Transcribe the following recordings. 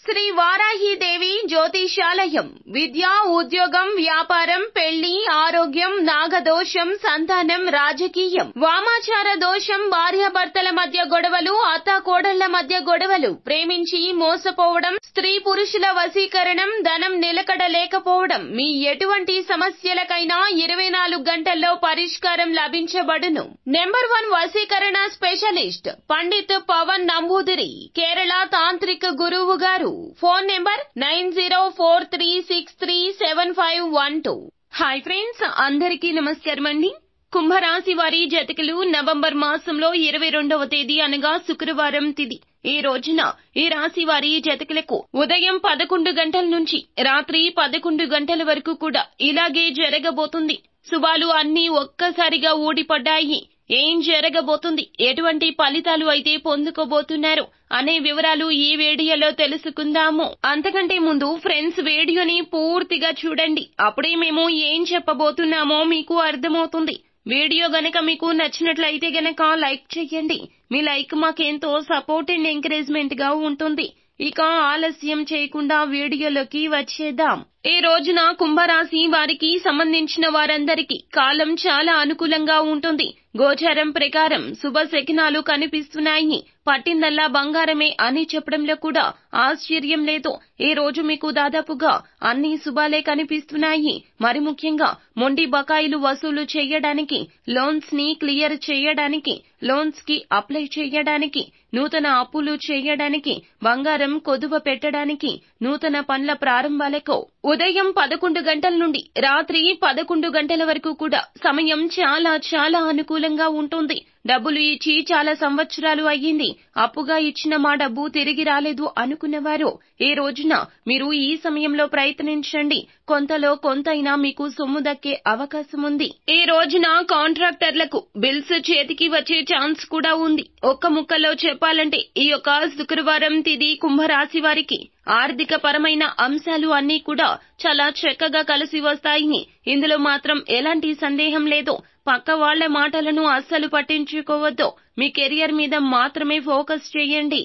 శ్రీ వారాహిదేవి జ్యోతిషాలయం విద్య, ఉద్యోగం, వ్యాపారం, పెళ్లి, ఆరోగ్యం, నాగదోషం, సంతానం, రాజకీయం, వామాచార దోషం, భార్యాభర్తల మధ్య గొడవలు, అత్తాకోడళ్ల మధ్య గొడవలు, ప్రేమించి మోసపోవడం, స్త్రీ పురుషుల వశీకరణం, ధనం నిలకడ లేకపోవడం, మీ ఎటువంటి సమస్యలకైనా 24 గంటల్లో పరిష్కారం లభించబడును. నెంబర్ 1 వశీకరణ స్పెషలిస్ట్ పండిత్ పవన్ నంబూదిరి, కేరళ తాంత్రిక గురువు గారు. Phone number 9043637512. హాయ్ ఫ్రెండ్స్, అందరికీ నమస్కారం అండి. కుంభరాశి వారి జాతకులు నవంబర్ మాసంలో 22వ తేదీ అనగా శుక్రవారం తిథి. ఈ రోజున ఈ రాశి వారి జాతకులకు ఉదయం 11 గంటల నుంచి రాత్రి 11 గంటల వరకు కూడా ఇలాగే జరగబోతుంది. శుభాలు అన్నీ ఒక్కసారిగా ఊడిపడ్డాయి. ఏం జరగబోతుంది, ఎటువంటి ఫలితాలు అయితే పొందుకోబోతున్నారు అనే వివరాలు ఈ వీడియోలో తెలుసుకుందాము. అంతకంటే ముందు ఫ్రెండ్స్, వీడియోని పూర్తిగా చూడండి. అప్పుడే మేము ఏం చెప్పబోతున్నామో మీకు అర్థమవుతుంది. వీడియో గనక మీకు నచ్చినట్లయితే గనక లైక్ చేయండి. మీ లైక్ మాకెంతో సపోర్ట్ అండ్ ఎంకరేజ్మెంట్ గా ఉంటుంది. ఇక ఆలస్యం చేయకుండా వీడియోలోకి వచ్చేద్దాం. ఈ రోజున కుంభరాశి వారికి సంబంధించిన వారందరికీ కాలం చాలా అనుకూలంగా ఉంటుంది. గోచారం ప్రకారం శుభ శకునాలు కనిపిస్తున్నాయి. పట్టిందల్లా బంగారమే అని చెప్పడంలో కూడా ఆశ్చర్యం లేదు. ఈ రోజు మీకు దాదాపుగా అన్ని శుభాలే కనిపిస్తున్నాయి. మరి ముఖ్యంగా మొండి బకాయిలు వసూలు చేయడానికి, లోన్స్ ని క్లియర్ చేయడానికి, లోన్స్ కి అప్లై చేయడానికి, నూతన అప్పులు చేయడానికి, బంగారం కొదువ పెట్టడానికి, నూతన పనుల ప్రారంభాలకు ఉదయం 11 గంటల నుండి రాత్రి 11 గంటల వరకు కూడా సమయం చాలా చాలా అనుకూలంగా ఉంటుంది. డబ్బులు ఇచ్చి చాలా సంవత్సరాలు అయ్యింది, అప్పుగా ఇచ్చిన మా డబ్బు తిరిగి రాలేదు అనుకున్నవారు ఈ రోజున మీరు ఈ సమయంలో ప్రయత్నించండి. కొంతలో కొంతైనా మీకు సొమ్ము దక్కే అవకాశం ఉంది. ఈ రోజున కాంట్రాక్టర్లకు బిల్స్ చేతికి వచ్చే ఛాన్స్ కూడా ఉంది. ఒక్క ముక్కలో చెప్పాలంటే ఈ యొక్క శుక్రవారం తిథి కుంభరాశి వారికి ఆర్థిక పరమైన అంశాలు అన్నీ కూడా చాలా చక్కగా కలిసి వస్తాయి. ఇందులో మాత్రం ఎలాంటి సందేహం లేదు. పక్క వాళ్ల మాటలను అస్సలు పట్టించుకోవద్దు. మీ కెరియర్ మీద మాత్రమే ఫోకస్ చేయండి.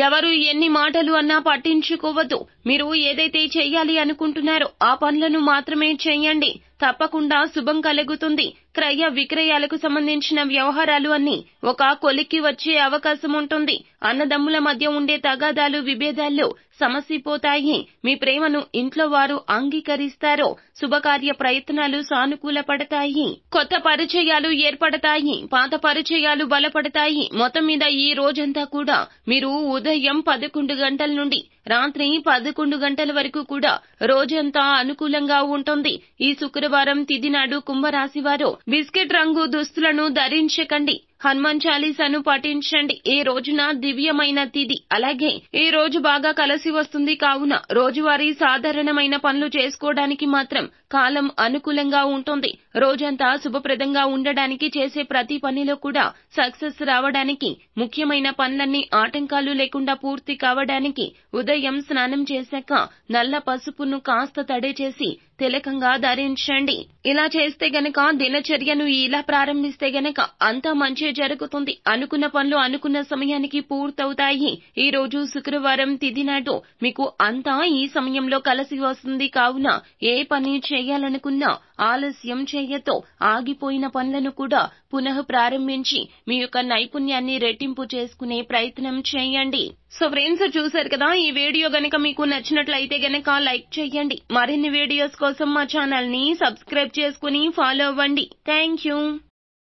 ఎవరు ఎన్ని మాటలు అన్నా పట్టించుకోవద్దు. మీరు ఏదైతే చెయ్యాలి అనుకుంటున్నారో ఆ పనులను మాత్రమే చెయ్యండి. తప్పకుండా శుభం కలుగుతుంది. క్రయ విక్రయాలకు సంబంధించిన వ్యవహారాలు అన్ని ఒక కొలిక్కి వచ్చే అవకాశం ఉంటుంది. అన్నదమ్ముల మధ్య ఉండే తగాదాలు, విభేదాలు సమసిపోతాయి. మీ ప్రేమను ఇంట్లో వారు అంగీకరిస్తారో. శుభకార్య ప్రయత్నాలు సానుకూల పడతాయి. కొత్త పరిచయాలు ఏర్పడతాయి. పాత పరిచయాలు బలపడతాయి. మొత్తం మీద ఈ రోజంతా కూడా మీరు ఉదయం 11 గంటల నుండి రాత్రి 11 గంటల వరకు కూడా రోజంతా అనుకూలంగా ఉంటుంది. ఈ శుక్రవారం తిథి నాడు కుంభరాశి వారు బిస్కెట్ రంగు దుస్తులను ధరించకండి. హనుమాన్ చాలీసాను పఠించండి. ఈ రోజున దివ్యమైన తిథి. అలాగే ఈ రోజు బాగా కలిసి వస్తుంది. కావున రోజువారీ సాధారణమైన పనులు చేసుకోవడానికి మాత్రం కాలం అనుకూలంగా ఉంటుంది. రోజంతా శుభప్రదంగా ఉండడానికి, చేసే ప్రతి పనిలో కూడా సక్సెస్ రావడానికి, ముఖ్యమైన పనులన్నీ ఆటంకాలు లేకుండా పూర్తి కావడానికి ఉదయం స్నానం చేశాక నల్ల పసుపును కాస్త తడి చేసి తిలకంగా ధరించండి. ఇలా చేస్తే గనక, దినచర్యను ఇలా ప్రారంభిస్తే గనక అంతా మంచి జరుగుతుంది. అనుకున్న పనులు అనుకున్న సమయానికి పూర్తవుతాయి. ఈ రోజు శుక్రవారం తిథి నాడు మీకు అంతా ఈ సమయంలో కలిసి వస్తుంది. కావున ఏ పని చేయాలనుకున్నా ఆలస్యం చేయొద్దు. ఆగిపోయిన పనులను కూడా పునః ప్రారంభించి మీ యొక్క నైపుణ్యాన్ని రెట్టింపు చేసుకునే ప్రయత్నం చేయండి. సో ఫ్రెండ్స్, చూశారు కదా, ఈ వీడియో గనక మీకు నచ్చినట్లయితే గనక లైక్ చేయండి. మరిన్ని వీడియోస్ కోసం మా ఛానల్ ని సబ్స్క్రైబ్ చేసుకుని ఫాలో అవ్వండి. Thank you.